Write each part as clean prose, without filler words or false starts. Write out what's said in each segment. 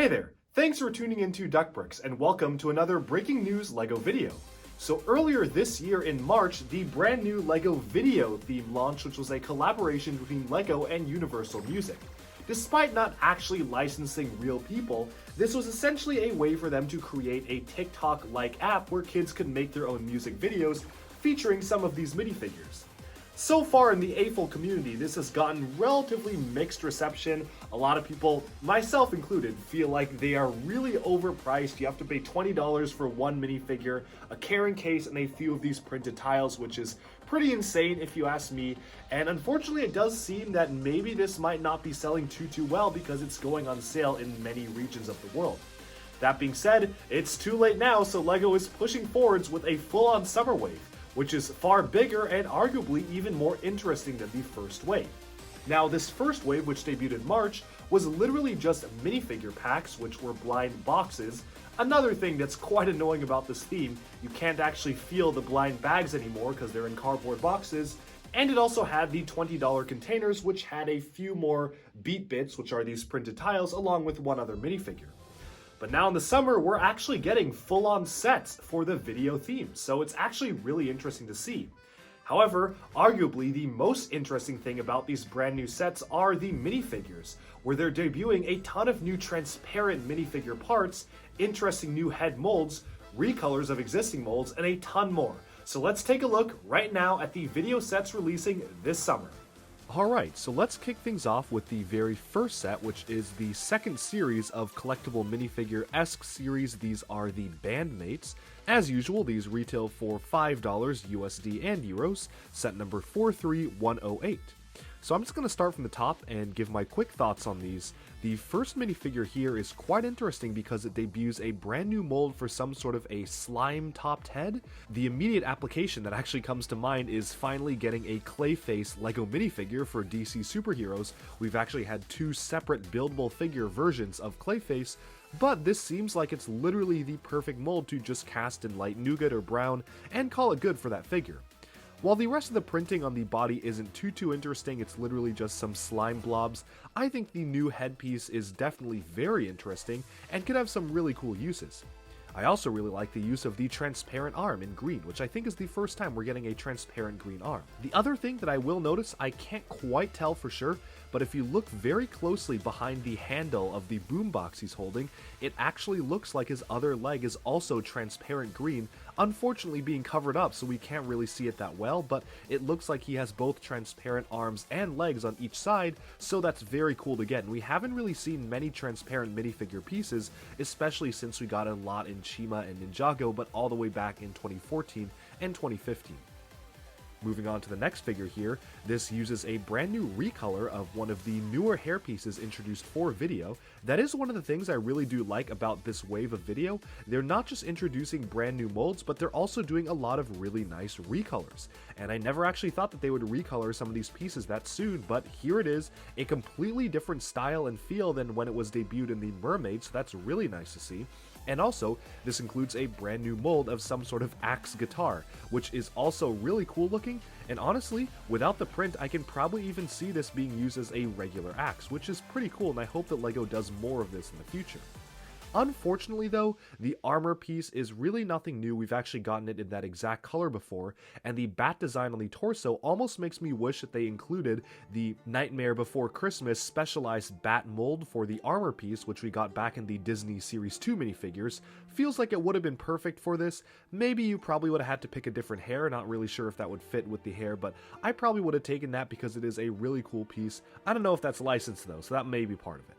Hey there, thanks for tuning into Duckbricks and welcome to another breaking news LEGO video. So earlier this year in March, the brand new LEGO Vidiyo theme launched, which was a collaboration between LEGO and Universal Music. Despite not actually licensing real people, this was essentially a way for them to create a TikTok-like app where kids could make their own music videos featuring some of these minifigures. So far in the AFOL community, this has gotten relatively mixed reception. A lot of people, myself included, feel like they are really overpriced. You have to pay $20 for one minifigure, a carrying case, and a few of these printed tiles, which is pretty insane if you ask me. And unfortunately, it does seem that maybe this might not be selling too well because it's going on sale in many regions of the world. That being said, it's too late now, so LEGO is pushing forwards with a full-on summer wave, which is far bigger and arguably even more interesting than the first wave. Now, this first wave, which debuted in March, was literally just minifigure packs, which were blind boxes. Another thing that's quite annoying about this theme, you can't actually feel the blind bags anymore because they're in cardboard boxes. And it also had the $20 containers, which had a few more beat bits, which are these printed tiles, along with one other minifigure. But now in the summer, we're actually getting full-on sets for the Vidiyo theme, so it's actually really interesting to see. However, arguably the most interesting thing about these brand new sets are the minifigures, where they're debuting a ton of new transparent minifigure parts, interesting new head molds, recolors of existing molds, and a ton more. So let's take a look right now at the Vidiyo sets releasing this summer. Alright, so let's kick things off with the very first set, which is the second series of collectible minifigure-esque series. These are the Bandmates. As usual, these retail for $5 USD and euros, set number 43108. So I'm just going to start from the top and give my quick thoughts on these. The first minifigure here is quite interesting because it debuts a brand new mold for some sort of a slime-topped head. The immediate application that actually comes to mind is finally getting a Clayface LEGO minifigure for DC superheroes. We've actually had two separate buildable figure versions of Clayface, but this seems like it's literally the perfect mold to just cast in light nougat or brown and call it good for that figure. While the rest of the printing on the body isn't too interesting, it's literally just some slime blobs, I think the new headpiece is definitely very interesting and could have some really cool uses. I also really like the use of the transparent arm in green, which I think is the first time we're getting a transparent green arm. The other thing that I will notice, I can't quite tell for sure, but if you look very closely behind the handle of the boombox he's holding, it actually looks like his other leg is also transparent green, unfortunately being covered up so we can't really see it that well, but it looks like he has both transparent arms and legs on each side, so that's very cool to get. And we haven't really seen many transparent minifigure pieces, especially since we got a lot in Chima and Ninjago, but all the way back in 2014 and 2015. Moving on to the next figure here, this uses a brand new recolor of one of the newer hair pieces introduced for Vidiyo. That is one of the things I really do like about this wave of Vidiyo. They're not just introducing brand new molds, but they're also doing a lot of really nice recolors. And I never actually thought that they would recolor some of these pieces that soon, but here it is, a completely different style and feel than when it was debuted in the Mermaid, so that's really nice to see. And also, this includes a brand new mold of some sort of axe guitar, which is also really cool looking, and honestly, without the print, I can probably even see this being used as a regular axe, which is pretty cool, and I hope that LEGO does more of this in the future. Unfortunately though, the armor piece is really nothing new. We've actually gotten it in that exact color before, and the bat design on the torso almost makes me wish that they included the Nightmare Before Christmas specialized bat mold for the armor piece, which we got back in the Disney Series 2 minifigures. Feels like it would have been perfect for this. Maybe you probably would have had to pick a different hair, not really sure if that would fit with the hair, but I probably would have taken that because it is a really cool piece. I don't know if that's licensed though, so that may be part of it.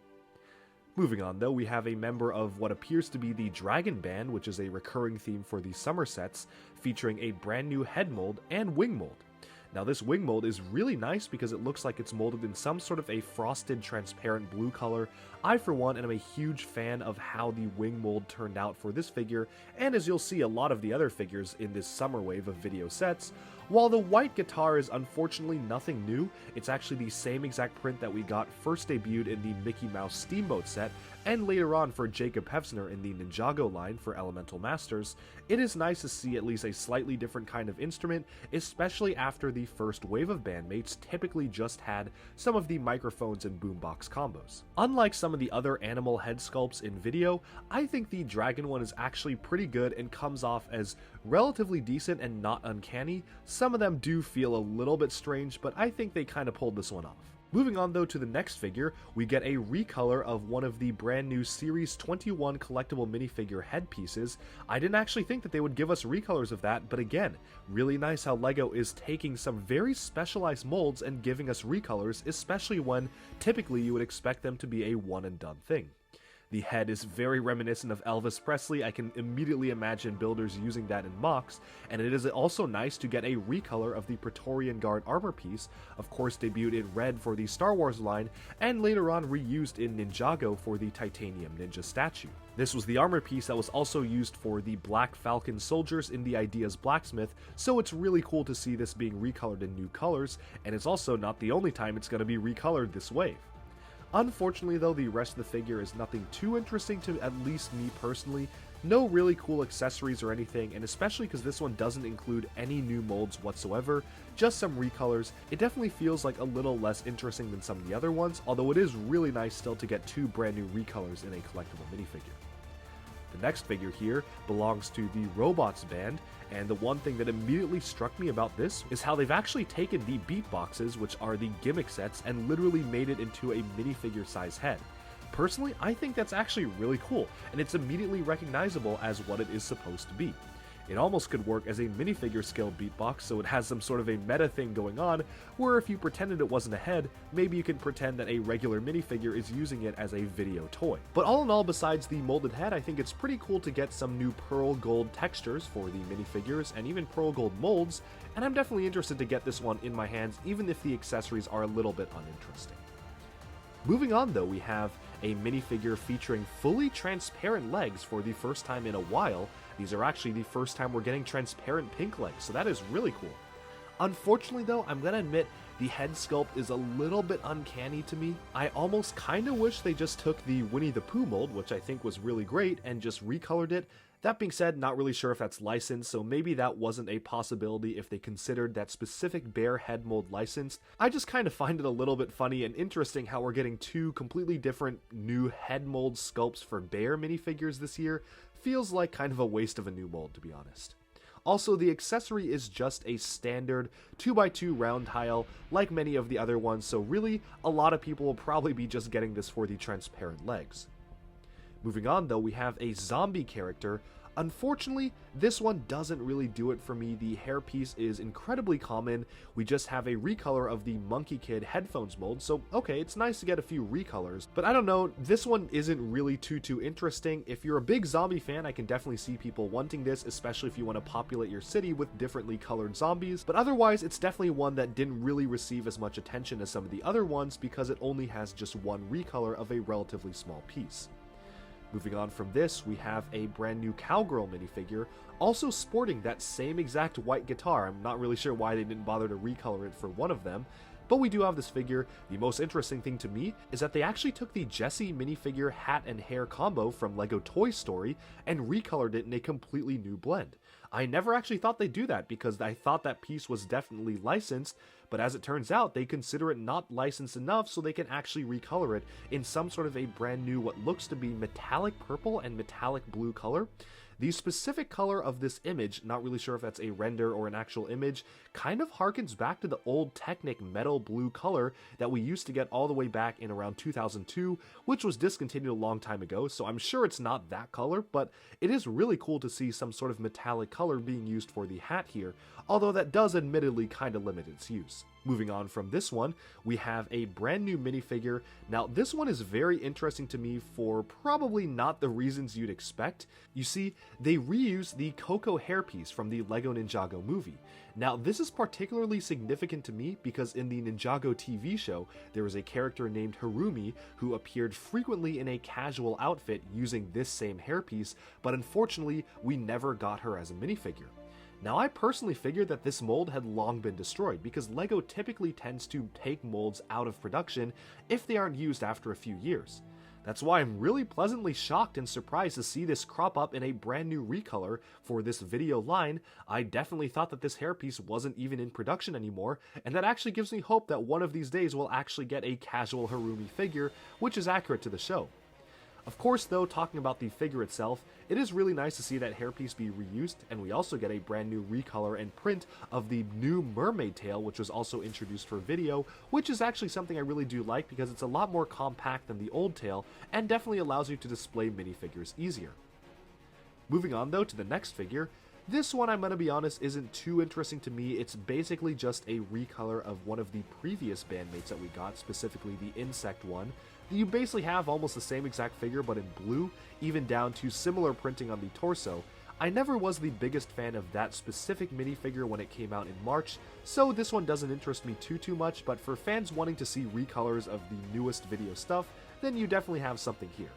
Moving on though, we have a member of what appears to be the Dragon Band, which is a recurring theme for the summer sets, featuring a brand new head mold and wing mold. Now this wing mold is really nice because it looks like it's molded in some sort of a frosted transparent blue color. I for one am a huge fan of how the wing mold turned out for this figure, and as you'll see a lot of the other figures in this summer wave of Vidiyo sets. While the white guitar is unfortunately nothing new, it's actually the same exact print that we got first debuted in the Mickey Mouse Steamboat set and later on for Jacob Hefsner in the Ninjago line for Elemental Masters, it is nice to see at least a slightly different kind of instrument, especially after the first wave of Bandmates typically just had some of the microphones and boombox combos. Unlike some of the other animal head sculpts in Vidiyo, I think the dragon one is actually pretty good and comes off as relatively decent and not uncanny. Some of them do feel a little bit strange, but I think they kind of pulled this one off. Moving on though to the next figure, we get a recolor of one of the brand new Series 21 collectible minifigure headpieces. I didn't actually think that they would give us recolors of that, but again, really nice how LEGO is taking some very specialized molds and giving us recolors, especially when typically you would expect them to be a one and done thing. The head is very reminiscent of Elvis Presley. I can immediately imagine builders using that in mocks, and it is also nice to get a recolor of the Praetorian Guard armor piece, of course debuted in red for the Star Wars line, and later on reused in Ninjago for the Titanium Ninja statue. This was the armor piece that was also used for the Black Falcon soldiers in the Ideas Blacksmith, so it's really cool to see this being recolored in new colors, and it's also not the only time it's going to be recolored this wave. Unfortunately though, the rest of the figure is nothing too interesting to at least me personally. No really cool accessories or anything, and especially because this one doesn't include any new molds whatsoever, just some recolors. It definitely feels like a little less interesting than some of the other ones, although it is really nice still to get two brand new recolors in a collectible minifigure. The next figure here belongs to the Robots band, and the one thing that immediately struck me about this is how they've actually taken the Beatboxes, which are the gimmick sets, and literally made it into a minifigure size head. Personally, I think that's actually really cool, and it's immediately recognizable as what it is supposed to be. It almost could work as a minifigure scale beatbox, so it has some sort of a meta thing going on, where if you pretended it wasn't a head, maybe you can pretend that a regular minifigure is using it as a video toy. But all in all, besides the molded head, I think it's pretty cool to get some new pearl gold textures for the minifigures, and even pearl gold molds, and I'm definitely interested to get this one in my hands, even if the accessories are a little bit uninteresting. Moving on though, we have a minifigure featuring fully transparent legs for the first time in a while. These are actually the first time we're getting transparent pink legs, so that is really cool. Unfortunately though, I'm gonna admit the head sculpt is a little bit uncanny to me. I almost kinda wish they just took the Winnie the Pooh mold, which I think was really great, and just recolored it. That being said, not really sure if that's licensed, so maybe that wasn't a possibility if they considered that specific bear head mold licensed. I just kind of find it a little bit funny and interesting how we're getting two completely different new head mold sculpts for bear minifigures this year. Feels like kind of a waste of a new mold, to be honest. Also, the accessory is just a standard 2x2 round tile, like many of the other ones, so really, a lot of people will probably be just getting this for the transparent legs. Moving on though, we have a zombie character. Unfortunately, this one doesn't really do it for me. The hairpiece is incredibly common. We just have a recolor of the Monkey Kid headphones mold, so okay, it's nice to get a few recolors, but I don't know, this one isn't really too interesting. If you're a big zombie fan, I can definitely see people wanting this, especially if you want to populate your city with differently colored zombies, but otherwise, it's definitely one that didn't really receive as much attention as some of the other ones because it only has just one recolor of a relatively small piece. Moving on from this, we have a brand new Cowgirl minifigure, also sporting that same exact white guitar. I'm not really sure why they didn't bother to recolor it for one of them, but we do have this figure. The most interesting thing to me is that they actually took the Jessie minifigure hat and hair combo from LEGO Toy Story and recolored it in a completely new blend. I never actually thought they'd do that because I thought that piece was definitely licensed, but as it turns out, they consider it not licensed enough so they can actually recolor it in some sort of a brand new, what looks to be metallic purple and metallic blue color. The specific color of this image, not really sure if that's a render or an actual image, kind of harkens back to the old Technic metal blue color that we used to get all the way back in around 2002, which was discontinued a long time ago, so I'm sure it's not that color, but it is really cool to see some sort of metallic color being used for the hat here, although that does admittedly kind of limit its use. Moving on from this one, we have a brand new minifigure. Now, this one is very interesting to me for probably not the reasons you'd expect. You see, they reuse the Coco hairpiece from the LEGO Ninjago movie. Now, this is particularly significant to me because in the Ninjago TV show, there was a character named Harumi who appeared frequently in a casual outfit using this same hairpiece, but unfortunately, we never got her as a minifigure. Now, I personally figured that this mold had long been destroyed because LEGO typically tends to take molds out of production if they aren't used after a few years. That's why I'm really pleasantly shocked and surprised to see this crop up in a brand new recolor for this video line. I definitely thought that this hairpiece wasn't even in production anymore, and that actually gives me hope that one of these days we'll actually get a casual Harumi figure, which is accurate to the show. Of course though, talking about the figure itself, it is really nice to see that hairpiece be reused, and we also get a brand new recolor and print of the new mermaid tail, which was also introduced for video, which is actually something I really do like because it's a lot more compact than the old tail, and definitely allows you to display minifigures easier. Moving on though to the next figure, this one, I'm going to be honest, isn't too interesting to me. It's basically just a recolor of one of the previous Bandmates that we got, specifically the insect one. You basically have almost the same exact figure but in blue, even down to similar printing on the torso. I never was the biggest fan of that specific minifigure when it came out in March, so this one doesn't interest me too much, but for fans wanting to see recolors of the newest video stuff, then you definitely have something here.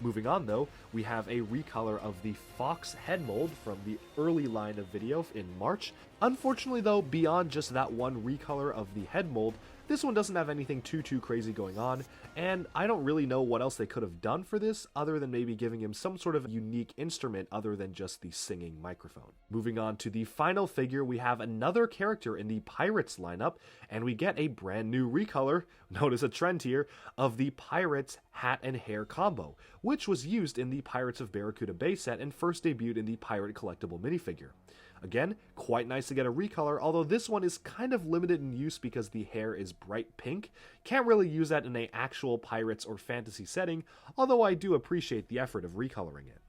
Moving on though, we have a recolor of the Fox head mold from the early line of video in March. Unfortunately though, beyond just that one recolor of the head mold, this one doesn't have anything too crazy going on, and I don't really know what else they could have done for this other than maybe giving him some sort of unique instrument other than just the singing microphone. Moving on to the final figure, we have another character in the Pirates lineup, and we get a brand new recolor, notice a trend here, of the Pirates hat and hair combo, which was used in the Pirates of Barracuda Bay set and first debuted in the Pirate collectible minifigure. Again, quite nice to get a recolor, although this one is kind of limited in use because the hair is bright pink. Can't really use that in an actual Pirates or fantasy setting, although I do appreciate the effort of recoloring it.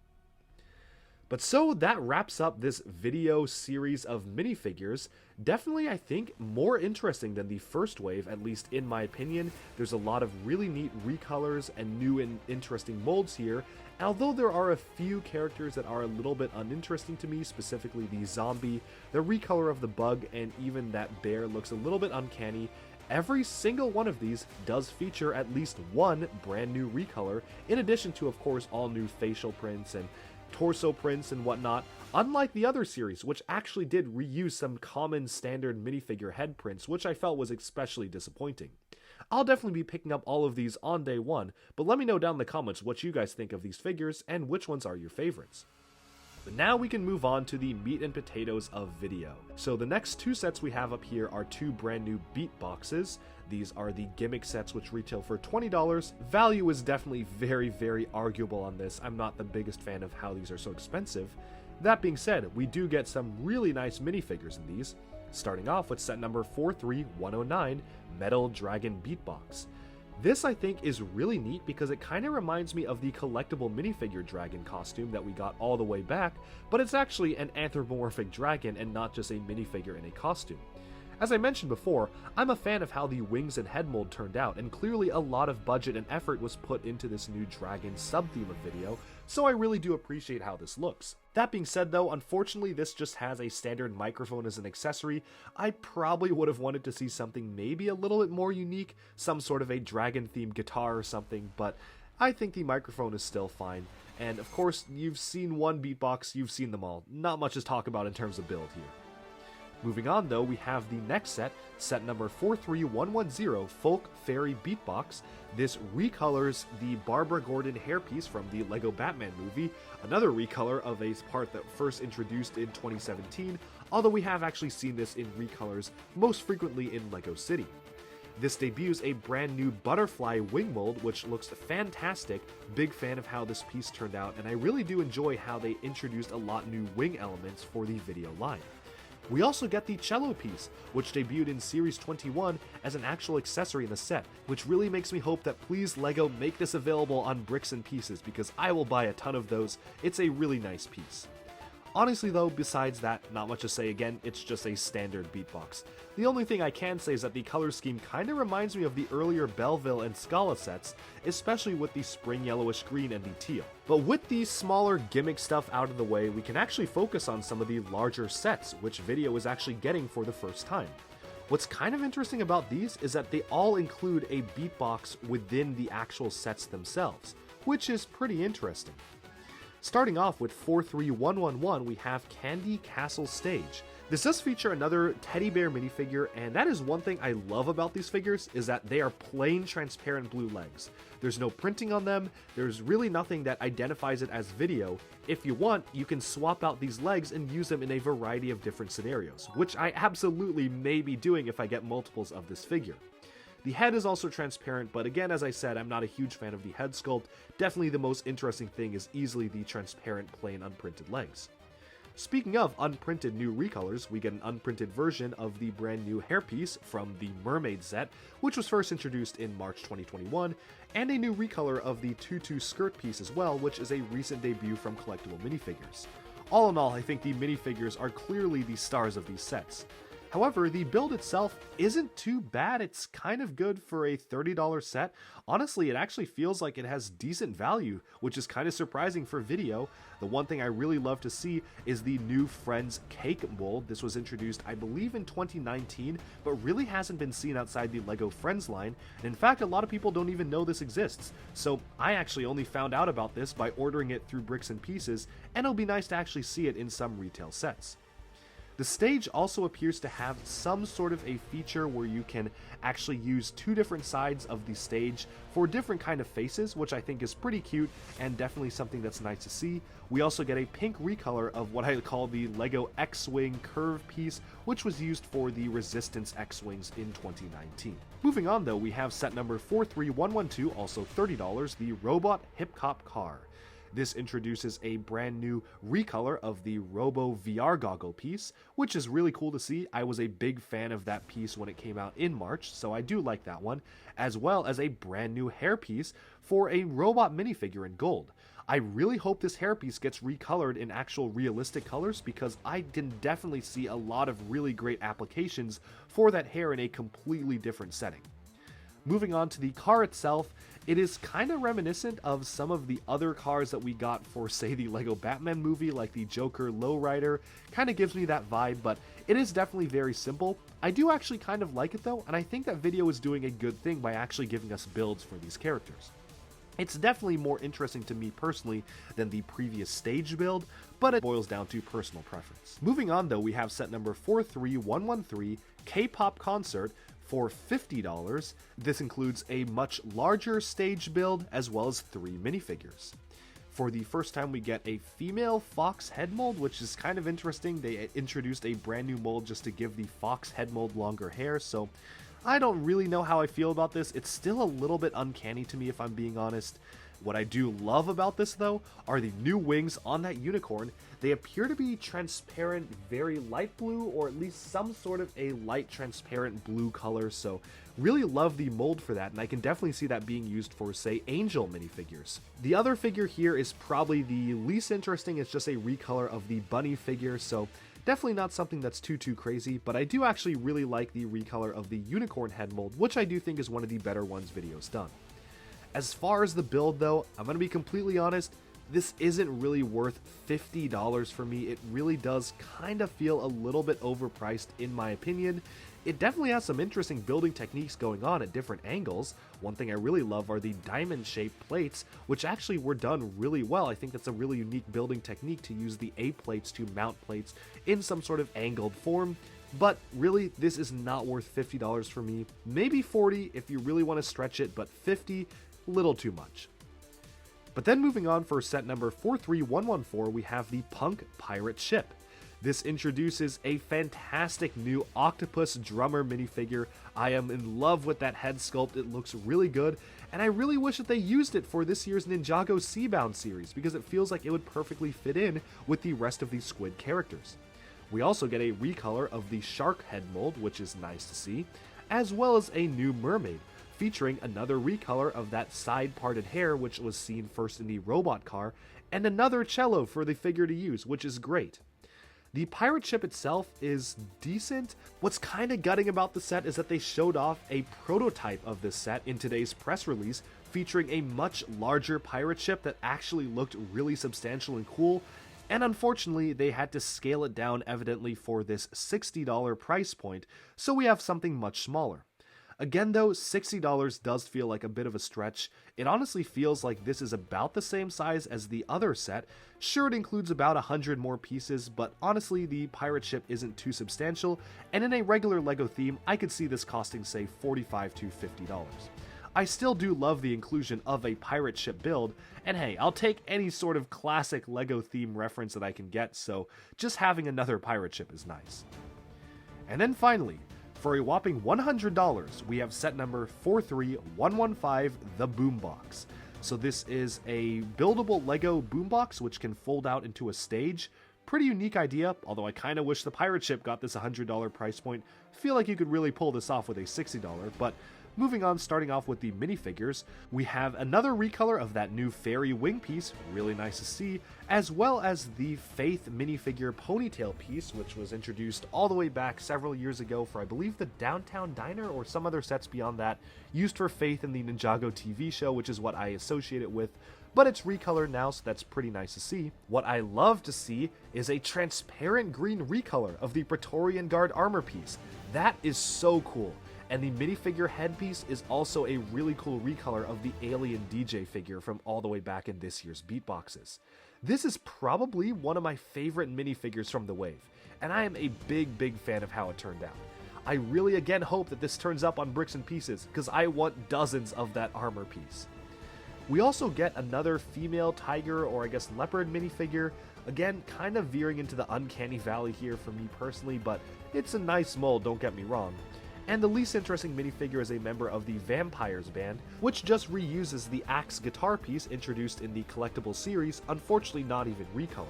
But so that wraps up this video series of minifigures. Definitely, I think, more interesting than the first wave, at least in my opinion. There's a lot of really neat recolors and new and interesting molds here. Although there are a few characters that are a little bit uninteresting to me, specifically the zombie, the recolor of the bug, and even that bear looks a little bit uncanny. Every single one of these does feature at least one brand new recolor, in addition to, of course, all new facial prints and torso prints and whatnot, unlike the other series, which actually did reuse some common standard minifigure head prints, which I felt was especially disappointing. I'll definitely be picking up all of these on day one, but let me know down in the comments what you guys think of these figures and which ones are your favorites. But now we can move on to the meat and potatoes of video. So the next two sets we have up here are two brand new Beatboxes. These are the gimmick sets which retail for $20. Value is definitely very arguable on this. I'm not the biggest fan of how these are so expensive. That being said, we do get some really nice minifigures in these. Starting off with set number 43109, Metal Dragon Beatbox. This, I think, is really neat because it kind of reminds me of the collectible minifigure dragon costume that we got all the way back, but it's actually an anthropomorphic dragon and not just a minifigure in a costume. As I mentioned before, I'm a fan of how the wings and head mold turned out, and clearly a lot of budget and effort was put into this new dragon sub-theme of video, so I really do appreciate how this looks. That being said though, unfortunately this just has a standard microphone as an accessory. I probably would have wanted to see something maybe a little bit more unique, some sort of a dragon-themed guitar or something, but I think the microphone is still fine. And of course, you've seen one Beatbox, you've seen them all. Not much to talk about in terms of build here. Moving on though, we have the next set, set number 43110, Folk Fairy Beatbox. This recolors the Barbara Gordon hairpiece from the LEGO Batman movie, another recolor of a part that first introduced in 2017, although we have actually seen this in recolors most frequently in LEGO City. This debuts a brand new butterfly wing mold, which looks fantastic. Big fan of how this piece turned out, and I really do enjoy how they introduced a lot new wing elements for the video line. We also get the cello piece, which debuted in Series 21 as an actual accessory in the set, which really makes me hope that please LEGO make this available on bricks and pieces because I will buy a ton of those. It's a really nice piece. Honestly though, besides that, not much to say again, it's just a standard Beatbox. The only thing I can say is that the color scheme kinda reminds me of the earlier Belleville and Scala sets, especially with the spring yellowish green and the teal. But with the smaller gimmick stuff out of the way, we can actually focus on some of the larger sets, which video is actually getting for the first time. What's kind of interesting about these is that they all include a Beatbox within the actual sets themselves, which is pretty interesting. Starting off with 43111, we have Candy Castle Stage. This does feature another teddy bear minifigure, and that is one thing I love about these figures, is that they are plain transparent blue legs. There's no printing on them, there's really nothing that identifies it as video. If you want, you can swap out these legs and use them in a variety of different scenarios, which I absolutely may be doing if I get multiples of this figure. The head is also transparent, but again, as I said, I'm not a huge fan of the head sculpt. Definitely the most interesting thing is easily the transparent, plain, unprinted legs. Speaking of unprinted new recolors, we get an unprinted version of the brand new hairpiece from the Mermaid set, which was first introduced in March 2021, and a new recolor of the tutu skirt piece as well, which is a recent debut from Collectible Minifigures. All in all, I think the minifigures are clearly the stars of these sets. However, the build itself isn't too bad. It's kind of good for a $30 set. Honestly, it actually feels like it has decent value, which is kind of surprising for video. The one thing I really love to see is the new Friends cake mold. This was introduced, I believe, in 2019, but really hasn't been seen outside the LEGO Friends line. And in fact, a lot of people don't even know this exists. So I actually only found out about this by ordering it through Bricks and Pieces, and it'll be nice to actually see it in some retail sets. The stage also appears to have some sort of a feature where you can actually use two different sides of the stage for different kind of faces, which I think is pretty cute and definitely something that's nice to see. We also get a pink recolor of what I call the LEGO X-Wing curve piece, which was used for the Resistance X-Wings in 2019. Moving on though, we have set number 43112, also $30, the Robot Hip Hop Car. This introduces a brand new recolor of the Robo VR goggle piece, which is really cool to see. I was a big fan of that piece when it came out in March, so I do like that one, as well as a brand new hairpiece for a robot minifigure in gold. I really hope this hairpiece gets recolored in actual realistic colors because I can definitely see a lot of really great applications for that hair in a completely different setting. Moving on to the car itself, it is kind of reminiscent of some of the other cars that we got for, say, the LEGO Batman movie, like the Joker Lowrider. Kind of gives me that vibe, but it is definitely very simple. I do actually kind of like it though, and I think that Video is doing a good thing by actually giving us builds for these characters. It's definitely more interesting to me personally than the previous stage build, but it boils down to personal preference. Moving on though, we have set number 43113, K-Pop Concert, for $50. This includes a much larger stage build as well as 3 minifigures. For the first time, we get a female fox head mold, which is kind of interesting. They introduced a brand new mold just to give the fox head mold longer hair, so I don't really know how I feel about this. It's still a little bit uncanny to me if I'm being honest. What I do love about this though are the new wings on that unicorn. They appear to be transparent, very light blue, or at least some sort of a light transparent blue color, so really love the mold for that, and I can definitely see that being used for, say, angel minifigures. The other figure here is probably the least interesting. It's just a recolor of the bunny figure, so definitely not something that's too crazy, but I do actually really like the recolor of the unicorn head mold, which I do think is one of the better ones Video's done. As far as the build though, I'm going to be completely honest, this isn't really worth $50 for me. It really does kind of feel a little bit overpriced in my opinion. It definitely has some interesting building techniques going on at different angles. One thing I really love are the diamond-shaped plates, which actually were done really well. I think that's a really unique building technique to use the A plates to mount plates in some sort of angled form. But really, this is not worth $50 for me. Maybe $40 if you really want to stretch it, but $50, little too much. But then moving on for set number 43114, we have the Punk Pirate Ship. This introduces a fantastic new octopus drummer minifigure. I am in love with that head sculpt. It looks really good, and I really wish that they used it for this year's Ninjago Seabound series because it feels like it would perfectly fit in with the rest of these squid characters. We also get a recolor of the shark head mold, which is nice to see, as well as a new mermaid, featuring another recolor of that side-parted hair which was seen first in the robot car, and another cello for the figure to use, which is great. The pirate ship itself is decent. What's kind of gutting about the set is that they showed off a prototype of this set in today's press release, featuring a much larger pirate ship that actually looked really substantial and cool, and unfortunately they had to scale it down evidently for this $60 price point, so we have something much smaller. Again though, $60 does feel like a bit of a stretch. It honestly feels like this is about the same size as the other set. Sure, it includes about 100 more pieces, but honestly the pirate ship isn't too substantial, and in a regular LEGO theme, I could see this costing say $45 to $50. I still do love the inclusion of a pirate ship build, and hey, I'll take any sort of classic LEGO theme reference that I can get, so just having another pirate ship is nice. And then finally, for a whopping $100, we have set number 43115, the Boombox. So this is a buildable LEGO boombox which can fold out into a stage. Pretty unique idea, although I kinda wish the pirate ship got this $100 price point. Feel like you could really pull this off with a $60, but moving on, starting off with the minifigures, we have another recolor of that new fairy wing piece, really nice to see, as well as the Faith minifigure ponytail piece, which was introduced all the way back several years ago for, I believe, the Downtown Diner or some other sets beyond that, used for Faith in the Ninjago TV show, which is what I associate it with, but it's recolored now, so that's pretty nice to see. What I love to see is a transparent green recolor of the Praetorian Guard armor piece. That is so cool. And the minifigure headpiece is also a really cool recolor of the alien DJ figure from all the way back in this year's BeatBoxes. This is probably one of my favorite minifigures from the wave, and I am a big fan of how it turned out. I really again hope that this turns up on Bricks and Pieces, because I want dozens of that armor piece. We also get another female tiger, or I guess leopard minifigure, again kind of veering into the uncanny valley here for me personally, but it's a nice mold, don't get me wrong. And the least interesting minifigure is a member of the Vampires band, which just reuses the Axe guitar piece introduced in the collectible series, unfortunately not even recolored.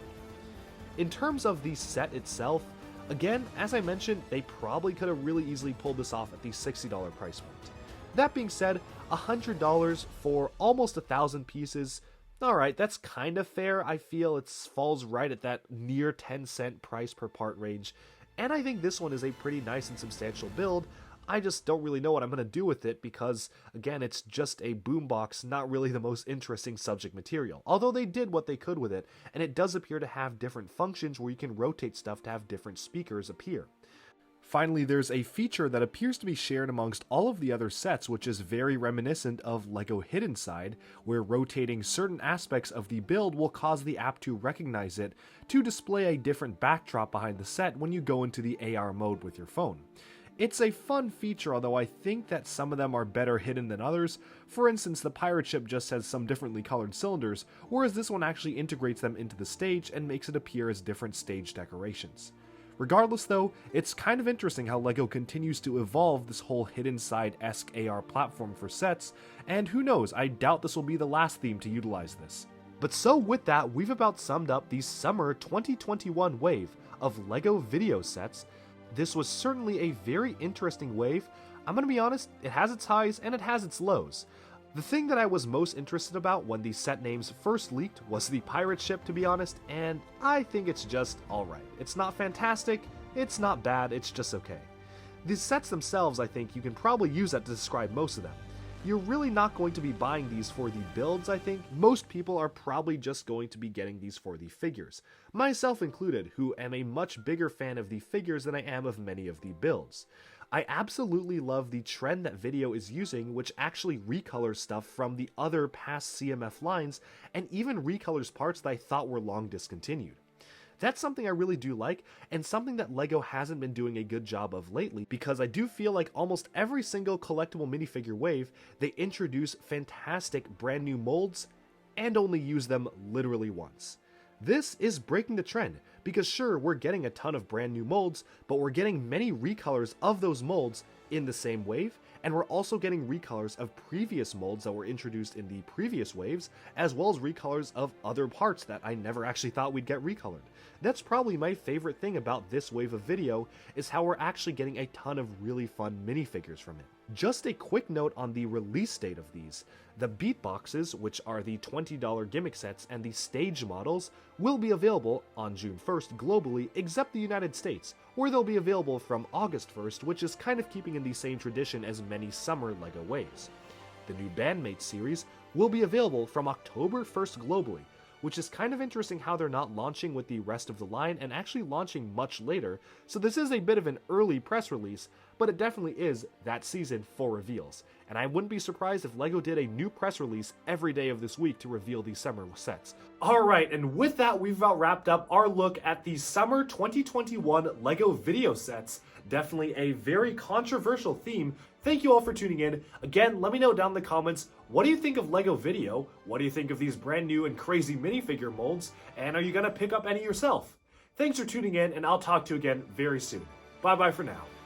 In terms of the set itself, again, as I mentioned, they probably could have really easily pulled this off at the $60 price point. That being said, $100 for almost 1,000 pieces, alright, that's kind of fair. I feel it falls right at that near 10-cent price per part range, and I think this one is a pretty nice and substantial build. I just don't really know what I'm going to do with it because, again, it's just a boombox, not really the most interesting subject material. Although they did what they could with it, and it does appear to have different functions where you can rotate stuff to have different speakers appear. Finally, there's a feature that appears to be shared amongst all of the other sets, which is very reminiscent of LEGO Hidden Side, where rotating certain aspects of the build will cause the app to recognize it to display a different backdrop behind the set when you go into the AR mode with your phone. It's a fun feature, although I think that some of them are better hidden than others. For instance, the pirate ship just has some differently colored cylinders, whereas this one actually integrates them into the stage and makes it appear as different stage decorations. Regardless though, it's kind of interesting how LEGO continues to evolve this whole Hidden Side-esque AR platform for sets, and who knows, I doubt this will be the last theme to utilize this. But so with that, we've about summed up the summer 2021 wave of LEGO Vidiyo sets. This was certainly a very interesting wave. I'm gonna be honest, it has its highs and it has its lows. The thing that I was most interested about when the set names first leaked was the pirate ship, to be honest, and I think it's just alright. It's not fantastic, it's not bad, it's just okay. The sets themselves, I think you can probably use that to describe most of them. You're really not going to be buying these for the builds, I think. Most people are probably just going to be getting these for the figures. Myself included, who am a much bigger fan of the figures than I am of many of the builds. I absolutely love the trend that Vidiyo is using, which actually recolors stuff from the other past CMF lines, and even recolors parts that I thought were long discontinued. That's something I really do like, and something that LEGO hasn't been doing a good job of lately, because I do feel like almost every single collectible minifigure wave, they introduce fantastic brand new molds, and only use them literally once. This is breaking the trend, because sure, we're getting a ton of brand new molds, but we're getting many recolors of those molds in the same wave, and we're also getting recolors of previous molds that were introduced in the previous waves, as well as recolors of other parts that I never actually thought we'd get recolored. That's probably my favorite thing about this wave of Vidiyo, is how we're actually getting a ton of really fun minifigures from it. Just a quick note on the release date of these. The BeatBoxes, which are the $20 gimmick sets, and the stage models, will be available on June 1st globally, except the United States, where they'll be available from August 1st, which is kind of keeping in the same tradition as many summer LEGO waves. The new Bandmates series will be available from October 1st globally, which is kind of interesting how they're not launching with the rest of the line and actually launching much later. So this is a bit of an early press release, but it definitely is that season for reveals. And I wouldn't be surprised if LEGO did a new press release every day of this week to reveal these summer sets. Alright, and with that, we've about wrapped up our look at the summer 2021 LEGO Vidiyo sets. Definitely a very controversial theme. Thank you all for tuning in. Again, let me know down in the comments, what do you think of LEGO Vidiyo? What do you think of these brand new and crazy minifigure molds? And are you going to pick up any yourself? Thanks for tuning in, and I'll talk to you again very soon. Bye bye for now.